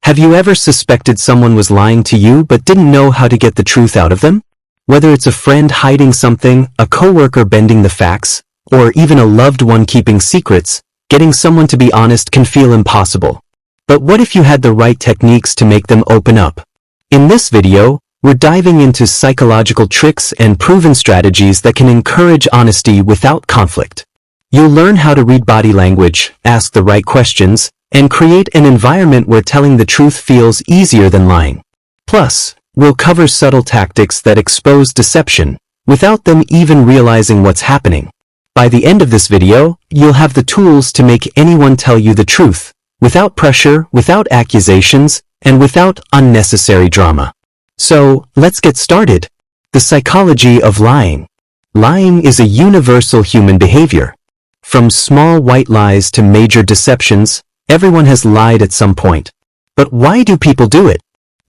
Have you ever suspected someone was lying to you but didn't know how to get the truth out of them? Whether it's a friend hiding something, a coworker bending the facts, or even a loved one keeping secrets, getting someone to be honest can feel impossible. But what if you had the right techniques to make them open up? In this video, we're diving into psychological tricks and proven strategies that can encourage honesty without conflict. You'll learn how to read body language, ask the right questions, and create an environment where telling the truth feels easier than lying. Plus, we'll cover subtle tactics that expose deception without them even realizing what's happening. By the end of this video, you'll have the tools to make anyone tell you the truth, without pressure, without accusations, and without unnecessary drama. So, let's get started. The psychology of lying. Lying is a universal human behavior. From small white lies to major deceptions, everyone has lied at some point. But why do people do it?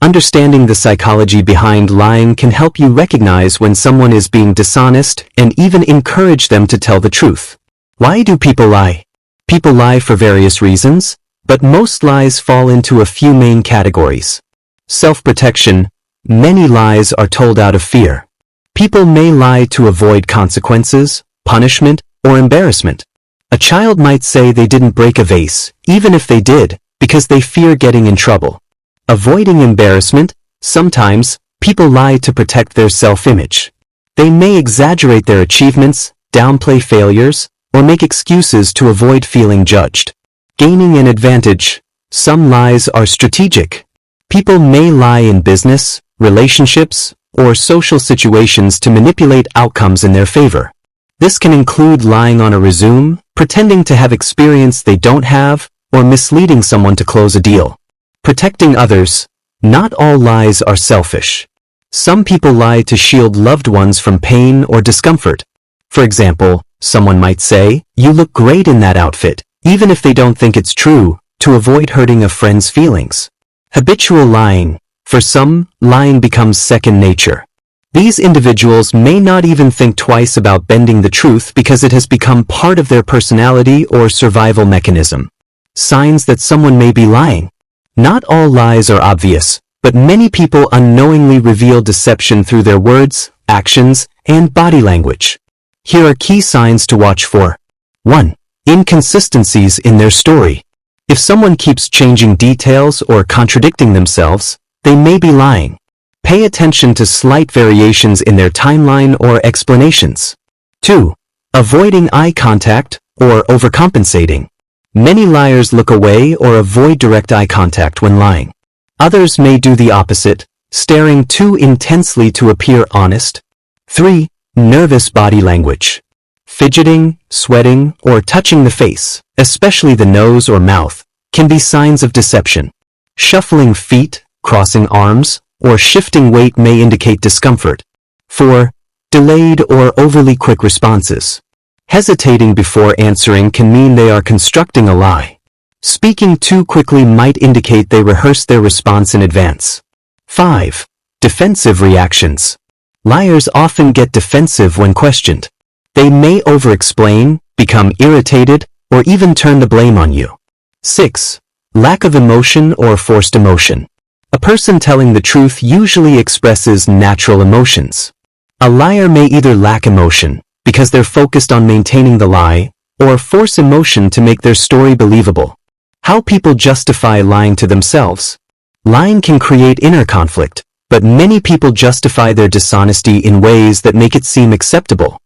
Understanding the psychology behind lying can help you recognize when someone is being dishonest and even encourage them to tell the truth. Why do people lie? People lie for various reasons, but most lies fall into a few main categories. Self-protection. Many lies are told out of fear. People may lie to avoid consequences, punishment, or embarrassment. A child might say they didn't break a vase, even if they did, because they fear getting in trouble. Avoiding embarrassment. Sometimes, people lie to protect their self-image. They may exaggerate their achievements, downplay failures, or make excuses to avoid feeling judged. Gaining an advantage. Some lies are strategic. People may lie in business, relationships, or social situations to manipulate outcomes in their favor. This can include lying on a resume, pretending to have experience they don't have, or misleading someone to close a deal. Protecting others. Not all lies are selfish. Some people lie to shield loved ones from pain or discomfort. For example, someone might say, "You look great in that outfit," even if they don't think it's true, to avoid hurting a friend's feelings. Habitual lying. For some, lying becomes second nature. These individuals may not even think twice about bending the truth because it has become part of their personality or survival mechanism. Signs that someone may be lying. Not all lies are obvious, but many people unknowingly reveal deception through their words, actions, and body language. Here are key signs to watch for. 1. Inconsistencies in their story. If someone keeps changing details or contradicting themselves, they may be lying. Pay attention to slight variations in their timeline or explanations. 2. Avoiding eye contact or overcompensating. Many liars look away or avoid direct eye contact when lying. Others may do the opposite, staring too intensely to appear honest. 3. Nervous body language. Fidgeting, sweating, or touching the face, especially the nose or mouth, can be signs of deception. Shuffling feet, crossing arms, or shifting weight may indicate discomfort. 4. Delayed or overly quick responses. Hesitating before answering can mean they are constructing a lie. Speaking too quickly might indicate they rehearsed their response in advance. 5. Defensive reactions. Liars often get defensive when questioned. They may over-explain, become irritated, or even turn the blame on you. 6. Lack of emotion or forced emotion. A person telling the truth usually expresses natural emotions. A liar may either lack emotion, because they're focused on maintaining the lie, or force emotion to make their story believable. How people justify lying to themselves. Lying can create inner conflict, but many people justify their dishonesty in ways that make it seem acceptable.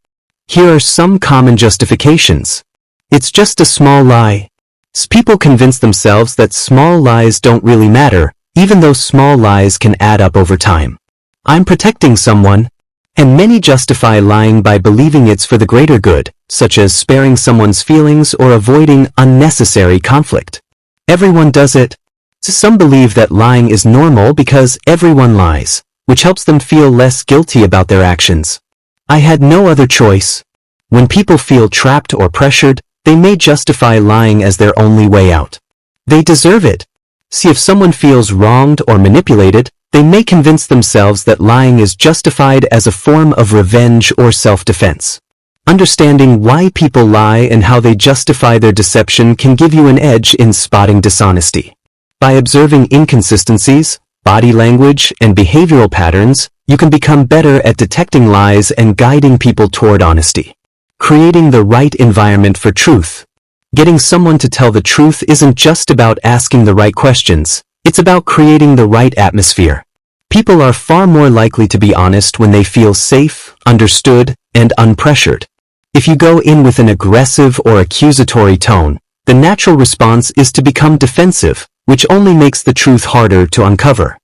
Here are some common justifications. It's just a small lie. People convince themselves that small lies don't really matter, even though small lies can add up over time. I'm protecting someone. And many justify lying by believing it's for the greater good, such as sparing someone's feelings or avoiding unnecessary conflict. Everyone does it. Some believe that lying is normal because everyone lies, which helps them feel less guilty about their actions. I had no other choice. When people feel trapped or pressured, they may justify lying as their only way out. They deserve it. See, if someone feels wronged or manipulated, they may convince themselves that lying is justified as a form of revenge or self-defense. Understanding why people lie and how they justify their deception can give you an edge in spotting dishonesty. By observing inconsistencies, body language, and behavioral patterns, you can become better at detecting lies and guiding people toward honesty. Creating the right environment for truth. Getting someone to tell the truth isn't just about asking the right questions, it's about creating the right atmosphere. People are far more likely to be honest when they feel safe, understood, and unpressured. If you go in with an aggressive or accusatory tone, the natural response is to become defensive, which only makes the truth harder to uncover.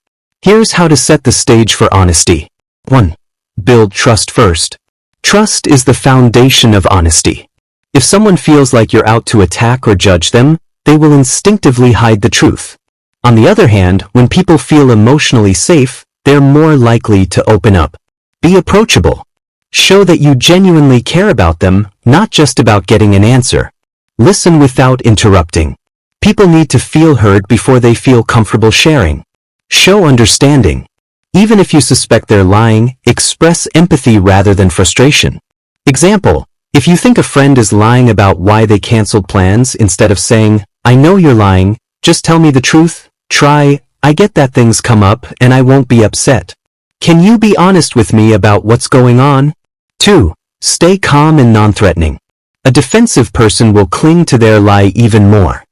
Here's how to set the stage for honesty. 1. Build trust first. Trust is the foundation of honesty. If someone feels like you're out to attack or judge them, they will instinctively hide the truth. On the other hand, when people feel emotionally safe, they're more likely to open up. Be approachable. Show that you genuinely care about them, not just about getting an answer. Listen without interrupting. People need to feel heard before they feel comfortable sharing. Show understanding. Even if you suspect they're lying, express empathy rather than frustration. Example, if you think a friend is lying about why they canceled plans, instead of saying, "I know you're lying, just tell me the truth," try, "I get that things come up and I won't be upset. Can you be honest with me about what's going on?" 2. Stay calm and non-threatening. A defensive person will cling to their lie even more.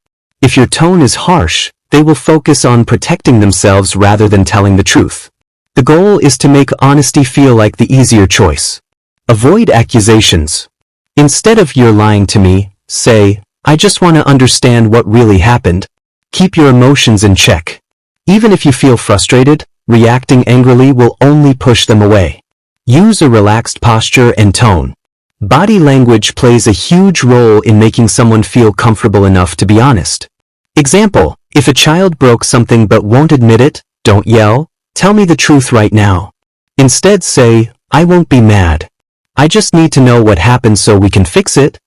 If your tone is harsh, they will focus on protecting themselves rather than telling the truth. The goal is to make honesty feel like the easier choice. Avoid accusations. Instead of "you're lying to me," say, "I just want to understand what really happened." Keep your emotions in check. Even if you feel frustrated, reacting angrily will only push them away. Use a relaxed posture and tone. Body language plays a huge role in making someone feel comfortable enough to be honest. Example, if a child broke something but won't admit it, don't yell, "Tell me the truth right now." Instead say, "I won't be mad. I just need to know what happened so we can fix it."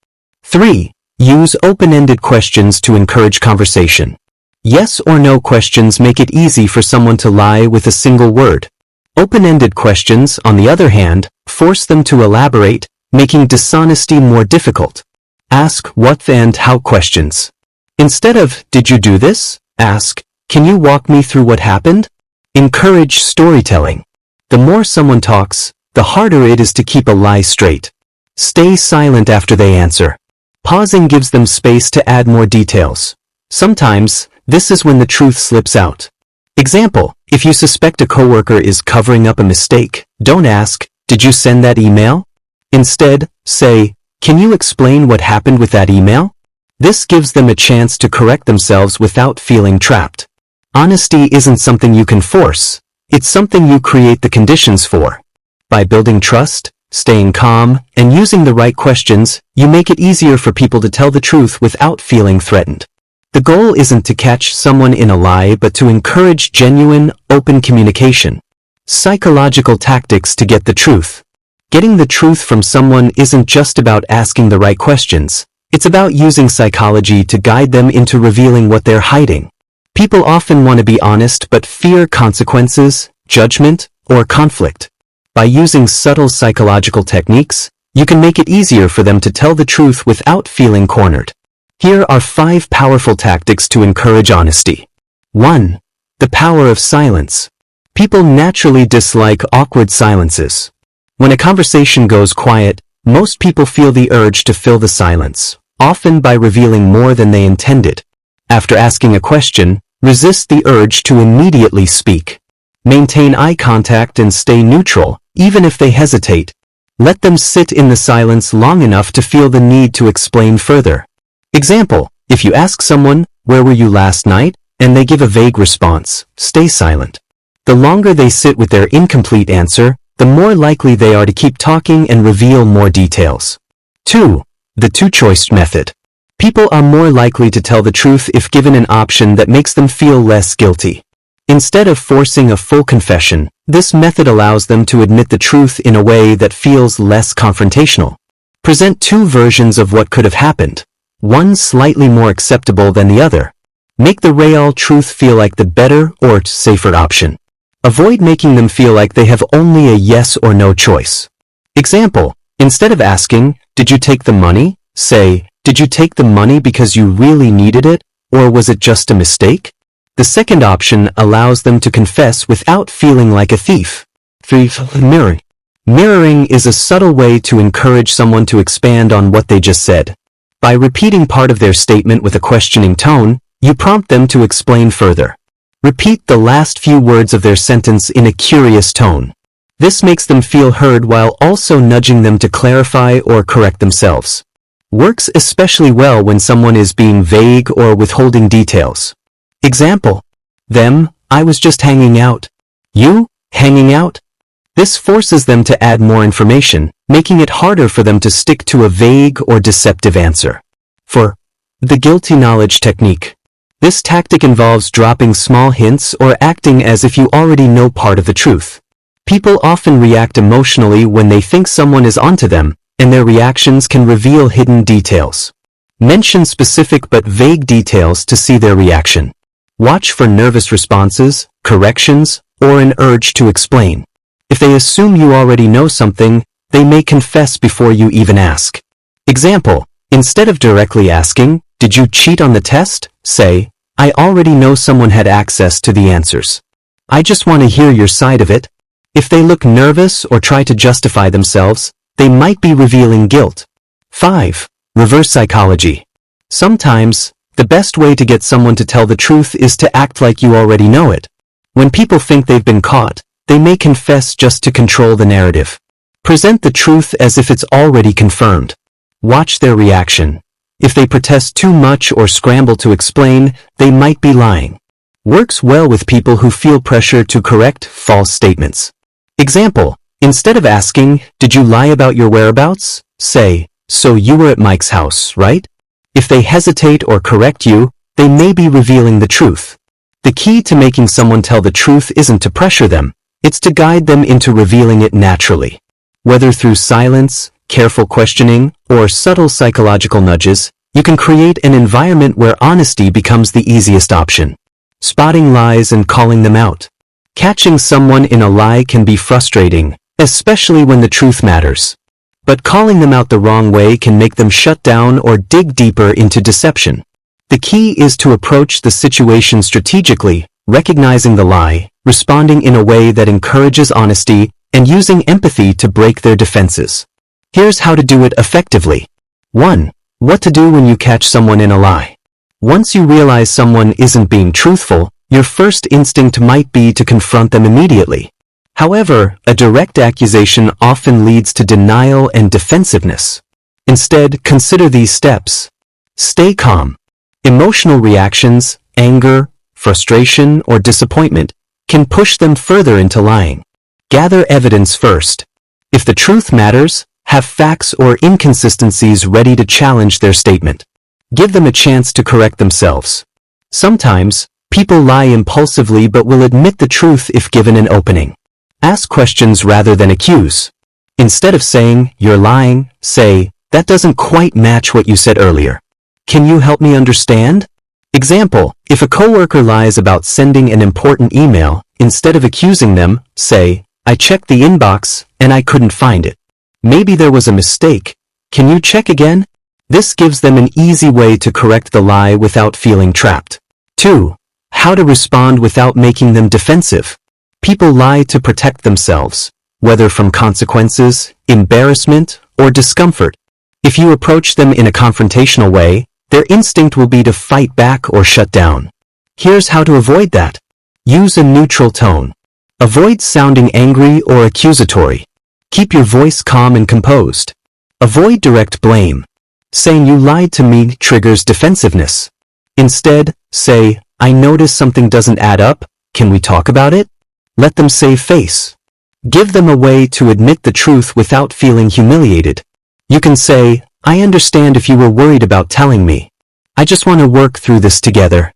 3. Use open-ended questions to encourage conversation. Yes or no questions make it easy for someone to lie with a single word. Open-ended questions, on the other hand, force them to elaborate, making dishonesty more difficult. Ask what and how questions. Instead of, "Did you do this?" ask, "Can you walk me through what happened?" Encourage storytelling. The more someone talks, the harder it is to keep a lie straight. Stay silent after they answer. Pausing gives them space to add more details. Sometimes, this is when the truth slips out. Example, if you suspect a coworker is covering up a mistake, don't ask, "Did you send that email?" Instead, say, "Can you explain what happened with that email?" This gives them a chance to correct themselves without feeling trapped. Honesty isn't something you can force. It's something you create the conditions for. By building trust, staying calm, and using the right questions, you make it easier for people to tell the truth without feeling threatened. The goal isn't to catch someone in a lie but to encourage genuine, open communication. Psychological tactics to get the truth. Getting the truth from someone isn't just about asking the right questions. It's about using psychology to guide them into revealing what they're hiding. People often want to be honest but fear consequences, judgment, or conflict. By using subtle psychological techniques, you can make it easier for them to tell the truth without feeling cornered. Here are 5 powerful tactics to encourage honesty. 1. The power of silence. People naturally dislike awkward silences. When a conversation goes quiet, most people feel the urge to fill the silence, often by revealing more than they intended. After asking a question, resist the urge to immediately speak. Maintain eye contact and stay neutral, even if they hesitate. Let them sit in the silence long enough to feel the need to explain further. Example, if you ask someone, "Where were you last night?" and they give a vague response, stay silent. The longer they sit with their incomplete answer, the more likely they are to keep talking and reveal more details. 2. The two-choice method. People are more likely to tell the truth if given an option that makes them feel less guilty. Instead of forcing a full confession, this method allows them to admit the truth in a way that feels less confrontational. Present 2 versions of what could have happened, one slightly more acceptable than the other. Make the real truth feel like the better or safer option. Avoid making them feel like they have only a yes or no choice. Example, instead of asking, "Did you take the money?" say, "Did you take the money because you really needed it, or was it just a mistake?" The second option allows them to confess without feeling like a thief. 3. Mirroring. Mirroring is a subtle way to encourage someone to expand on what they just said. By repeating part of their statement with a questioning tone, you prompt them to explain further. Repeat the last few words of their sentence in a curious tone. This makes them feel heard while also nudging them to clarify or correct themselves. Works especially well when someone is being vague or withholding details. Example: them, I was just hanging out. You, hanging out? This forces them to add more information, making it harder for them to stick to a vague or deceptive answer. 4. The guilty knowledge technique. This tactic involves dropping small hints or acting as if you already know part of the truth. People often react emotionally when they think someone is onto them, and their reactions can reveal hidden details. Mention specific but vague details to see their reaction. Watch for nervous responses, corrections, or an urge to explain. If they assume you already know something, they may confess before you even ask. Example: instead of directly asking, "Did you cheat on the test?" say, "I already know someone had access to the answers. I just want to hear your side of it." If they look nervous or try to justify themselves, they might be revealing guilt. 5. Reverse psychology. Sometimes, the best way to get someone to tell the truth is to act like you already know it. When people think they've been caught, they may confess just to control the narrative. Present the truth as if it's already confirmed. Watch their reaction. If they protest too much or scramble to explain, they might be lying. Works well with people who feel pressure to correct false statements. Example: instead of asking, "Did you lie about your whereabouts?" say, "So you were at Mike's house, right?" If they hesitate or correct you, they may be revealing the truth. The key to making someone tell the truth isn't to pressure them. It's to guide them into revealing it naturally. Whether through silence, careful questioning, or subtle psychological nudges, you can create an environment where honesty becomes the easiest option. Spotting lies and calling them out. Catching someone in a lie can be frustrating, especially when the truth matters. But calling them out the wrong way can make them shut down or dig deeper into deception. The key is to approach the situation strategically, recognizing the lie, responding in a way that encourages honesty, and using empathy to break their defenses. Here's how to do it effectively. 1. What to do when you catch someone in a lie. Once you realize someone isn't being truthful, your first instinct might be to confront them immediately. However, a direct accusation often leads to denial and defensiveness. Instead, consider these steps. Stay calm. Emotional reactions, anger, frustration, or disappointment, can push them further into lying. Gather evidence first. If the truth matters, have facts or inconsistencies ready to challenge their statement. Give them a chance to correct themselves. Sometimes, people lie impulsively but will admit the truth if given an opening. Ask questions rather than accuse. Instead of saying, "You're lying," say, "That doesn't quite match what you said earlier. Can you help me understand?" Example: if a coworker lies about sending an important email, instead of accusing them, say, "I checked the inbox, and I couldn't find it. Maybe there was a mistake. Can you check again?" This gives them an easy way to correct the lie without feeling trapped. 2. How to respond without making them defensive. People lie to protect themselves, whether from consequences, embarrassment, or discomfort. If you approach them in a confrontational way, their instinct will be to fight back or shut down. Here's how to avoid that. Use a neutral tone. Avoid sounding angry or accusatory. Keep your voice calm and composed. Avoid direct blame. Saying "you lied to me" triggers defensiveness. Instead, say, "I noticed something doesn't add up. Can we talk about it?" Let them save face. Give them a way to admit the truth without feeling humiliated. You can say, "I understand if you were worried about telling me. I just want to work through this together."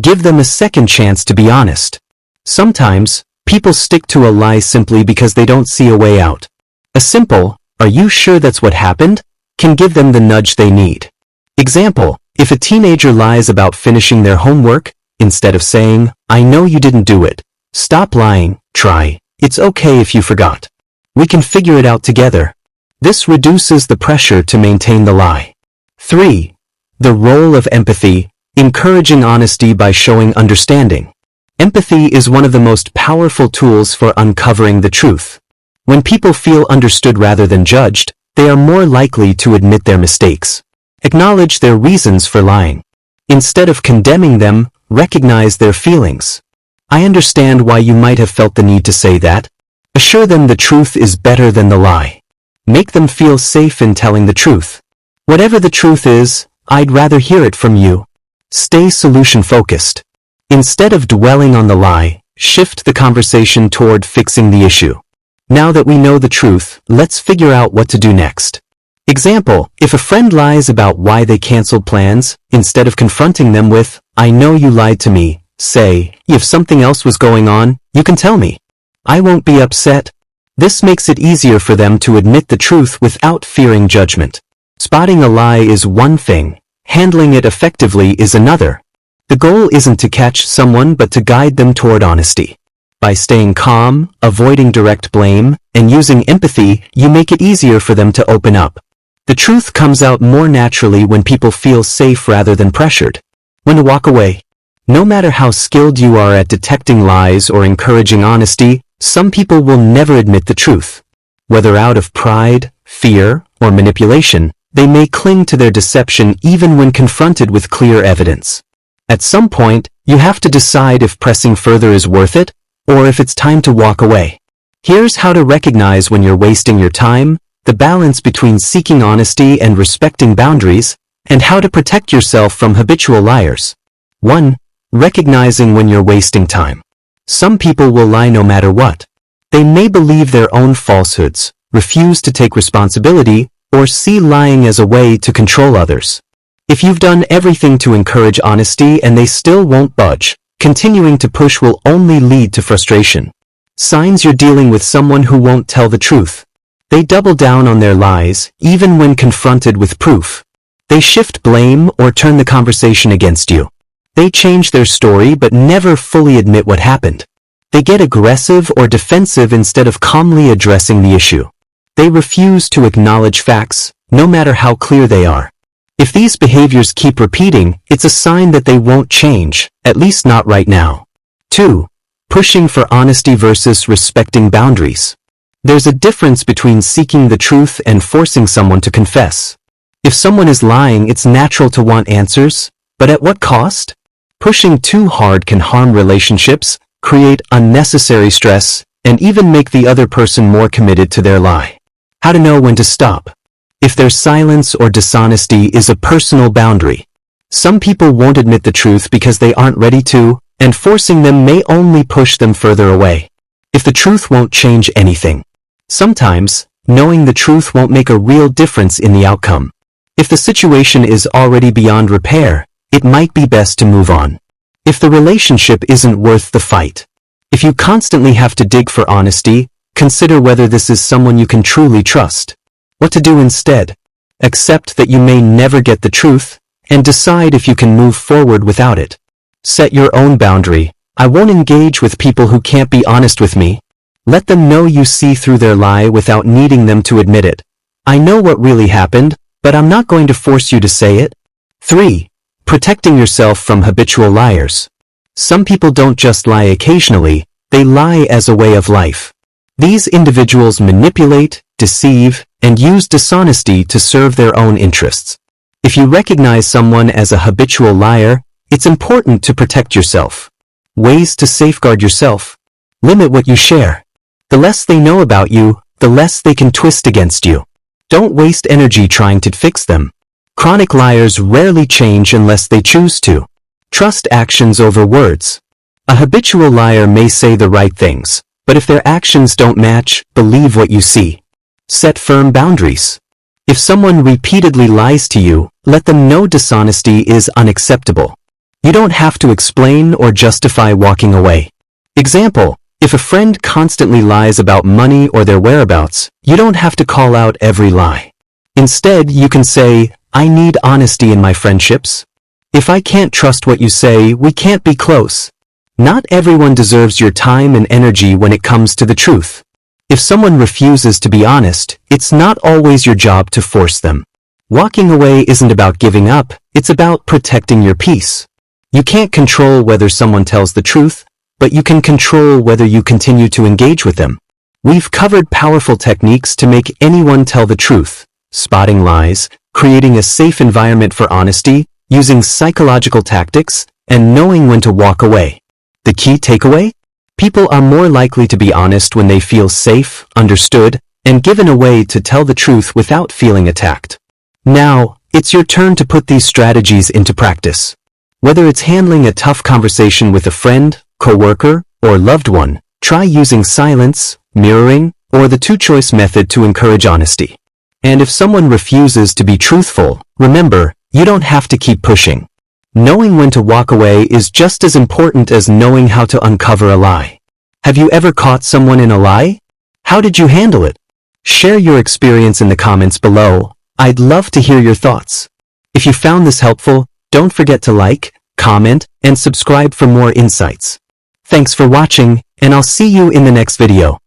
Give them a second chance to be honest. Sometimes, people stick to a lie simply because they don't see a way out. A simple, "Are you sure that's what happened?" can give them the nudge they need. Example: if a teenager lies about finishing their homework, instead of saying, "I know you didn't do it," stop lying, try, "It's okay if you forgot. We can figure it out together." This reduces the pressure to maintain the lie. 3. The role of empathy Encouraging honesty by showing understanding. Empathy is one of the most powerful tools for uncovering the truth. When people feel understood rather than judged, they are more likely to admit their mistakes. Acknowledge their reasons for lying. Instead of condemning them, recognize their feelings. I understand why you might have felt the need to say that. Assure them the truth is better than the lie. Make them feel safe in telling the truth. Whatever the truth is, I'd rather hear it from you. Stay solution-focused. Instead of dwelling on the lie, shift the conversation toward fixing the issue. Now that we know the truth, let's figure out what to do next. Example, if a friend lies about why they canceled plans, instead of confronting them with, "I know you lied to me," say, "If something else was going on, you can tell me. I won't be upset." This makes it easier for them to admit the truth without fearing judgment. Spotting a lie is one thing. Handling it effectively is another. The goal isn't to catch someone but to guide them toward honesty. By staying calm, avoiding direct blame, and using empathy, you make it easier for them to open up. The truth comes out more naturally when people feel safe rather than pressured. When to walk away. No matter how skilled you are at detecting lies or encouraging honesty, some people will never admit the truth. Whether out of pride, fear, or manipulation, they may cling to their deception even when confronted with clear evidence. At some point, you have to decide if pressing further is worth it, or if it's time to walk away. Here's how to recognize when you're wasting your time, the balance between seeking honesty and respecting boundaries, and how to protect yourself from habitual liars. 1. Recognizing when you're wasting time. Some people will lie no matter what. They may believe their own falsehoods, refuse to take responsibility, or see lying as a way to control others. If you've done everything to encourage honesty and they still won't budge, continuing to push will only lead to frustration. Signs you're dealing with someone who won't tell the truth. They double down on their lies, even when confronted with proof. They shift blame or turn the conversation against you. They change their story but never fully admit what happened. They get aggressive or defensive instead of calmly addressing the issue. They refuse to acknowledge facts, no matter how clear they are. If these behaviors keep repeating, it's a sign that they won't change, at least not right now. 2. Pushing for honesty versus respecting boundaries. There's a difference between seeking the truth and forcing someone to confess. If someone is lying, it's natural to want answers, but at what cost? Pushing too hard can harm relationships, create unnecessary stress, and even make the other person more committed to their lie. How to know when to stop. If their silence or dishonesty is a personal boundary. Some people won't admit the truth because they aren't ready to, and forcing them may only push them further away. If the truth won't change anything. Sometimes, knowing the truth won't make a real difference in the outcome. If the situation is already beyond repair, it might be best to move on. If the relationship isn't worth the fight. If you constantly have to dig for honesty, consider whether this is someone you can truly trust. What to do instead? Accept that you may never get the truth, and decide if you can move forward without it. Set your own boundary. I won't engage with people who can't be honest with me. Let them know you see through their lie without needing them to admit it. I know what really happened, but I'm not going to force you to say it. 3. Protecting yourself from habitual liars. Some people don't just lie occasionally, they lie as a way of life. These individuals manipulate, deceive, and use dishonesty to serve their own interests. If you recognize someone as a habitual liar, it's important to protect yourself. Ways to safeguard yourself. Limit what you share. The less they know about you, the less they can twist against you. Don't waste energy trying to fix them. Chronic liars rarely change unless they choose to. Trust actions over words. A habitual liar may say the right things, but if their actions don't match, believe what you see. Set firm boundaries. If someone repeatedly lies to you, let them know dishonesty is unacceptable. You don't have to explain or justify walking away. Example, if a friend constantly lies about money or their whereabouts, you don't have to call out every lie. Instead, you can say, I need honesty in my friendships. If I can't trust what you say, we can't be close. Not everyone deserves your time and energy when it comes to the truth. If someone refuses to be honest, it's not always your job to force them. Walking away isn't about giving up, it's about protecting your peace. You can't control whether someone tells the truth, but you can control whether you continue to engage with them. We've covered powerful techniques to make anyone tell the truth: spotting lies, creating a safe environment for honesty, using psychological tactics, and knowing when to walk away. The key takeaway? People are more likely to be honest when they feel safe, understood, and given a way to tell the truth without feeling attacked. Now, it's your turn to put these strategies into practice. Whether it's handling a tough conversation with a friend, coworker, or loved one, try using silence, mirroring, or the two-choice method to encourage honesty. And if someone refuses to be truthful, remember, you don't have to keep pushing. Knowing when to walk away is just as important as knowing how to uncover a lie. Have you ever caught someone in a lie? How did you handle it? Share your experience in the comments below. I'd love to hear your thoughts. If you found this helpful, don't forget to like, comment, and subscribe for more insights. Thanks for watching, and I'll see you in the next video.